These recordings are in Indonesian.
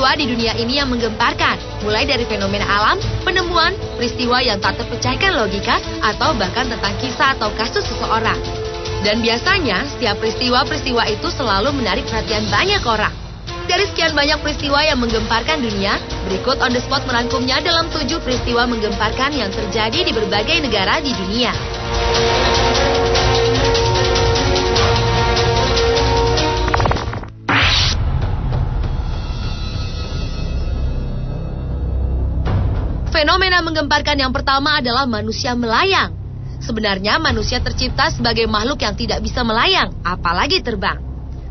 peristiwa di dunia ini yang menggemparkan, mulai dari fenomena alam, penemuan, peristiwa yang tak terpecahkan logika, atau bahkan tentang kisah atau kasus seseorang. Dan biasanya, setiap peristiwa-peristiwa itu selalu menarik perhatian banyak orang. Dari sekian banyak peristiwa yang menggemparkan dunia, berikut On The Spot merangkumnya dalam 7 peristiwa menggemparkan yang terjadi di berbagai negara di dunia. Fenomena menggemparkan yang pertama adalah manusia melayang. Sebenarnya manusia tercipta sebagai makhluk yang tidak bisa melayang, apalagi terbang.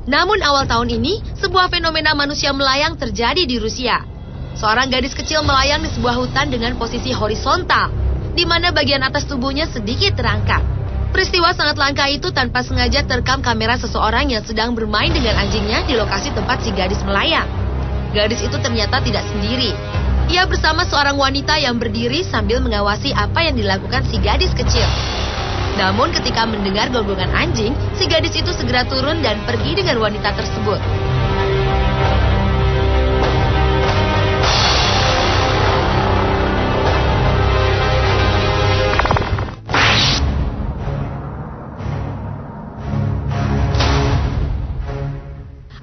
Namun awal tahun ini, sebuah fenomena manusia melayang terjadi di Rusia. Seorang gadis kecil melayang di sebuah hutan dengan posisi horizontal, di mana bagian atas tubuhnya sedikit terangkat. Peristiwa sangat langka itu tanpa sengaja terekam kamera seseorang yang sedang bermain dengan anjingnya di lokasi tempat si gadis melayang. Gadis itu ternyata tidak sendiri. Ia bersama seorang wanita yang berdiri sambil mengawasi apa yang dilakukan si gadis kecil. Namun ketika mendengar gonggongan anjing, si gadis itu segera turun dan pergi dengan wanita tersebut.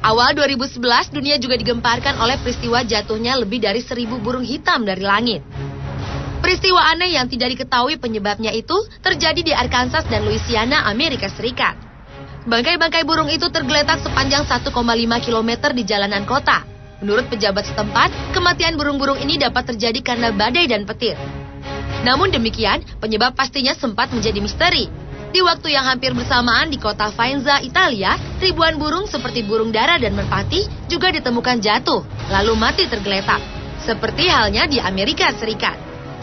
Awal 2011, dunia juga digemparkan oleh peristiwa jatuhnya lebih dari 1.000 burung hitam dari langit. Peristiwa aneh yang tidak diketahui penyebabnya itu terjadi di Arkansas dan Louisiana, Amerika Serikat. Bangkai-bangkai burung itu tergeletak sepanjang 1,5 km di jalanan kota. Menurut pejabat setempat, kematian burung-burung ini dapat terjadi karena badai dan petir. Namun demikian, penyebab pastinya sempat menjadi misteri. Di waktu yang hampir bersamaan di kota Faenza, Italia, ribuan burung seperti burung dara dan merpati juga ditemukan jatuh, lalu mati tergeletak. Seperti halnya di Amerika Serikat.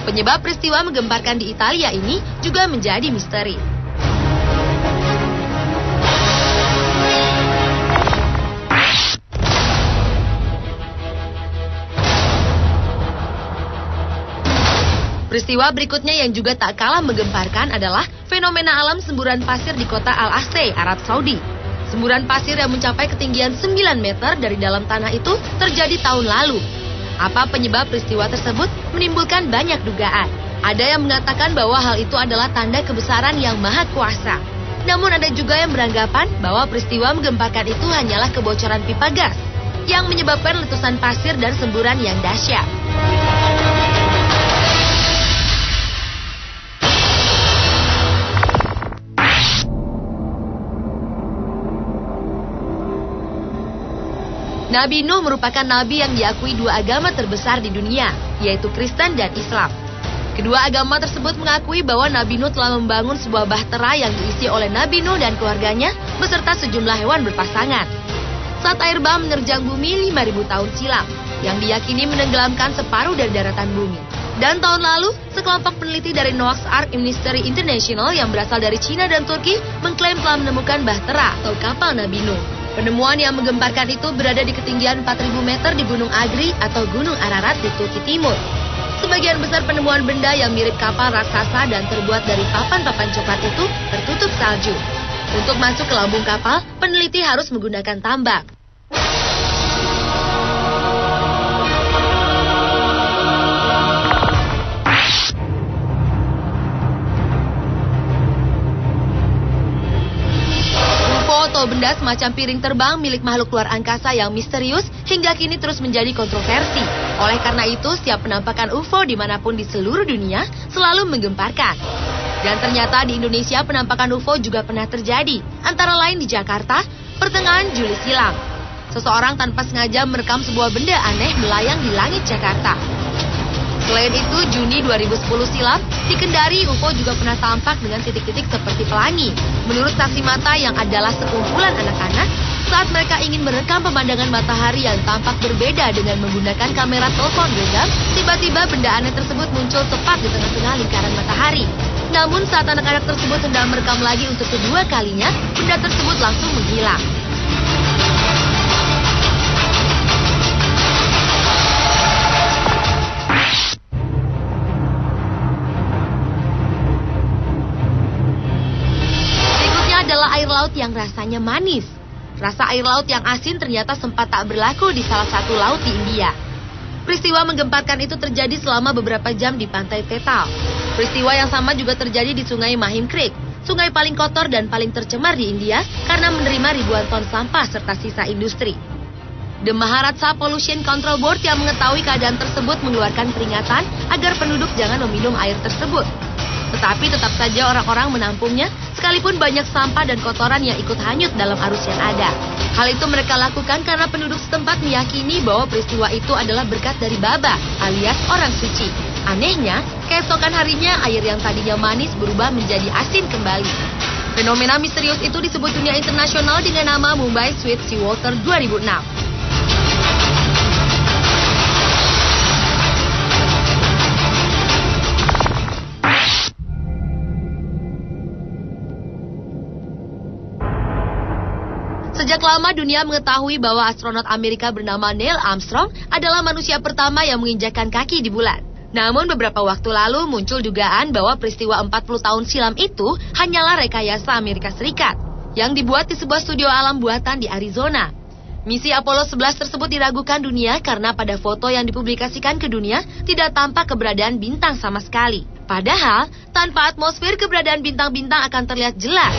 Penyebab peristiwa menggemparkan di Italia ini juga menjadi misteri. Peristiwa berikutnya yang juga tak kalah menggemparkan adalah fenomena alam semburan pasir di kota Al-Aqsa, Arab Saudi. Semburan pasir yang mencapai ketinggian 9 meter dari dalam tanah itu terjadi tahun lalu. Apa penyebab peristiwa tersebut menimbulkan banyak dugaan. Ada yang mengatakan bahwa hal itu adalah tanda kebesaran yang maha kuasa. Namun ada juga yang beranggapan bahwa peristiwa menggemparkan itu hanyalah kebocoran pipa gas yang menyebabkan letusan pasir dan semburan yang dahsyat. Nabi Nuh merupakan nabi yang diakui dua agama terbesar di dunia, yaitu Kristen dan Islam. Kedua agama tersebut mengakui bahwa Nabi Nuh telah membangun sebuah bahtera yang diisi oleh Nabi Nuh dan keluarganya beserta sejumlah hewan berpasangan. Saat air bah menerjang bumi 5.000 tahun silam, yang diyakini menenggelamkan separuh dari daratan bumi. Dan tahun lalu, sekelompok peneliti dari Noah's Ark Ministry International yang berasal dari Cina dan Turki mengklaim telah menemukan bahtera atau kapal Nabi Nuh. Penemuan yang menggemparkan itu berada di ketinggian 4.000 meter di Gunung Agri atau Gunung Ararat di Turki Timur. Sebagian besar penemuan benda yang mirip kapal raksasa dan terbuat dari papan-papan coklat itu tertutup salju. Untuk masuk ke lambung kapal, peneliti harus menggunakan tambang. Atau benda semacam piring terbang milik makhluk luar angkasa yang misterius hingga kini terus menjadi kontroversi. Oleh karena itu, setiap penampakan UFO dimanapun di seluruh dunia selalu menggemparkan. Dan ternyata di Indonesia penampakan UFO juga pernah terjadi, antara lain di Jakarta, pertengahan Juli silam. Seseorang tanpa sengaja merekam sebuah benda aneh melayang di langit Jakarta. Selain itu, Juni 2010 silam, di Kendari UFO juga pernah tampak dengan titik-titik seperti pelangi. Menurut saksi mata yang adalah sekumpulan anak-anak, saat mereka ingin merekam pemandangan matahari yang tampak berbeda dengan menggunakan kamera telepon genggam, tiba-tiba benda aneh tersebut muncul tepat di tengah-tengah lingkaran matahari. Namun saat anak-anak tersebut hendak merekam lagi untuk kedua kalinya, benda tersebut langsung menghilang. Adalah air laut yang rasanya manis. Rasa air laut yang asin ternyata sempat tak berlaku di salah satu laut di India. Peristiwa menggemparkan itu terjadi selama beberapa jam di pantai Tetal. Peristiwa yang sama juga terjadi di Sungai Mahim Creek, sungai paling kotor dan paling tercemar di India karena menerima ribuan ton sampah serta sisa industri. The Maharashtra Pollution Control Board yang mengetahui keadaan tersebut mengeluarkan peringatan agar penduduk jangan meminum air tersebut. Tetapi tetap saja orang-orang menampungnya, sekalipun banyak sampah dan kotoran yang ikut hanyut dalam arus yang ada. Hal itu mereka lakukan karena penduduk setempat meyakini bahwa peristiwa itu adalah berkat dari Baba, alias orang suci. Anehnya, keesokan harinya air yang tadinya manis berubah menjadi asin kembali. Fenomena misterius itu disebut dunia internasional dengan nama Mumbai Sweet Seawater 2006. Sejak lama dunia mengetahui bahwa astronot Amerika bernama Neil Armstrong adalah manusia pertama yang menginjakkan kaki di bulan. Namun beberapa waktu lalu muncul dugaan bahwa peristiwa 40 tahun silam itu hanyalah rekayasa Amerika Serikat yang dibuat di sebuah studio alam buatan di Arizona. Misi Apollo 11 tersebut diragukan dunia karena pada foto yang dipublikasikan ke dunia tidak tampak keberadaan bintang sama sekali. Padahal, tanpa atmosfer keberadaan bintang-bintang akan terlihat jelas.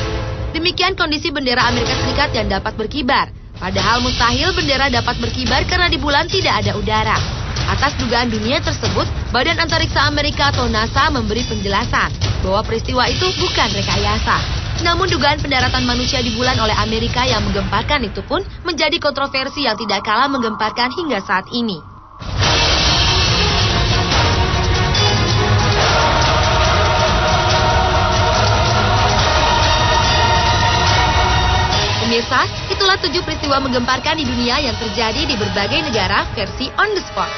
Demikian kondisi bendera Amerika Serikat yang dapat berkibar. Padahal mustahil bendera dapat berkibar karena di bulan tidak ada udara. Atas dugaan dunia tersebut, Badan Antariksa Amerika atau NASA memberi penjelasan bahwa peristiwa itu bukan rekayasa. Namun dugaan pendaratan manusia di bulan oleh Amerika yang menggemparkan itu pun menjadi kontroversi yang tidak kalah menggemparkan hingga saat ini. Pemirsa, itulah 7 peristiwa menggemparkan di dunia yang terjadi di berbagai negara versi on the spot.